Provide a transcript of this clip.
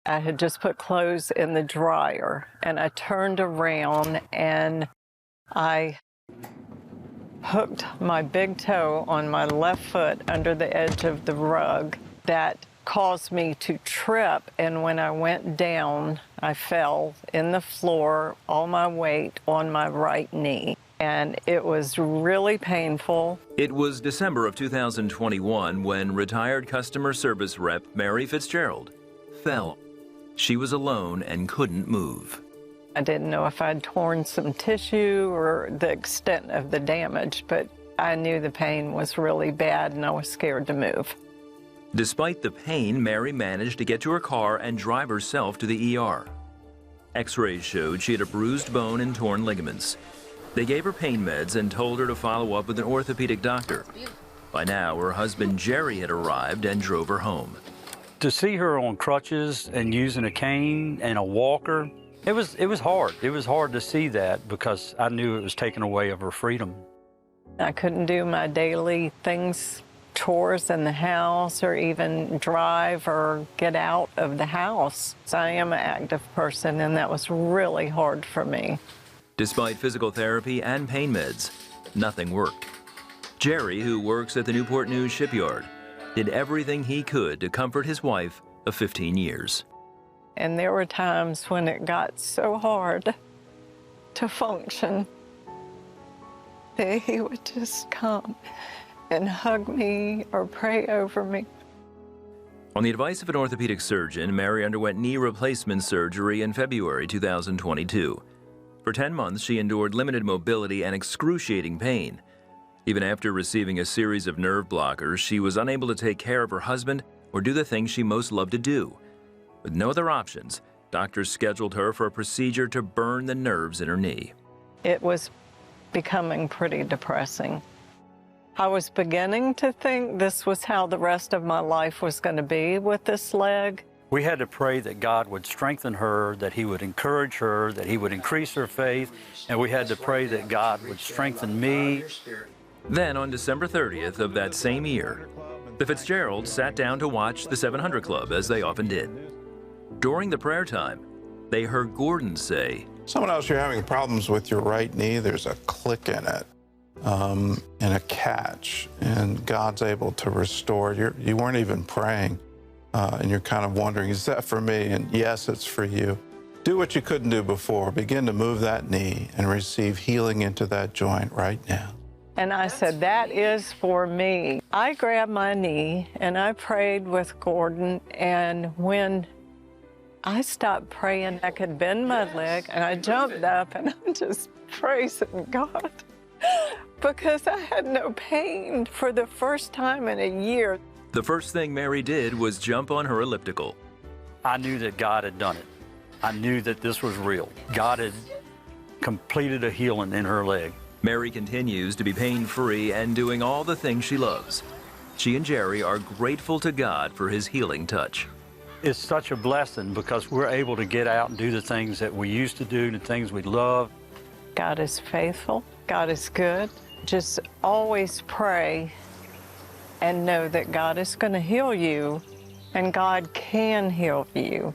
I had just put clothes in the dryer, and I turned around and I hooked my big toe on my left foot under the edge of the rug. That caused me to trip, and when I went down, I fell in the floor, all my weight on my right knee, and it was really painful. It was December of 2021 when retired customer service rep Mary Fitzgerald fell. She was alone and couldn't move. I didn't know if I'd torn some tissue or the extent of the damage, but I knew the pain was really bad and I was scared to move. Despite the pain, Mary managed to get to her car and drive herself to the ER. X-rays showed she had a bruised bone and torn ligaments. They gave her pain meds and told her to follow up with an orthopedic doctor. By now, her husband Jerry had arrived and drove her home. To see her on crutches and using a cane and a walker, it was hard. It was hard to see that because I knew it was taking away of her freedom. I couldn't do my daily things, chores in the house, or even drive or get out of the house. So I am an active person, and that was really hard for me. Despite physical therapy and pain meds, nothing worked. Jerry, who works at the Newport News shipyard, did everything he could to comfort his wife of 15 years. And there were times when it got so hard to function that he would just come and hug me or pray over me. On the advice of an orthopedic surgeon, Mary underwent knee replacement surgery in February 2022. For 10 months, she endured limited mobility and excruciating pain. Even after receiving a series of nerve blockers, she was unable to take care of her husband or do the things she most loved to do. With no other options, doctors scheduled her for a procedure to burn the nerves in her knee. It was becoming pretty depressing. I was beginning to think this was how the rest of my life was going to be with this leg. We had to pray that God would strengthen her, that he would encourage her, that he would increase her faith, and we had to pray that God would strengthen me. Then, on December 30th of that same year, the Fitzgeralds sat down to watch the 700 Club, as they often did. During the prayer time, they heard Gordon say, "Someone else, you're having problems with your right knee. There's a click in it and a catch, and God's able to restore." You weren't even praying, and you're kind of wondering, is that for me? And yes, it's for you. Do what you couldn't do before. Begin to move that knee and receive healing into that joint right now. And I said, that is for me. I grabbed my knee and I prayed with Gordon, and when I stopped praying, I could bend my leg, and I jumped up and I'm just praising God because I had no pain for the first time in a year. The first thing Mary did was jump on her elliptical. I knew that God had done it. I knew that this was real. God had completed a healing in her leg. Mary continues to be pain-free and doing all the things she loves. She and Jerry are grateful to God for his healing touch. It's such a blessing because we're able to get out and do the things that we used to do, the things we love. God is faithful. God is good. Just always pray and know that God is going to heal you, and God can heal you.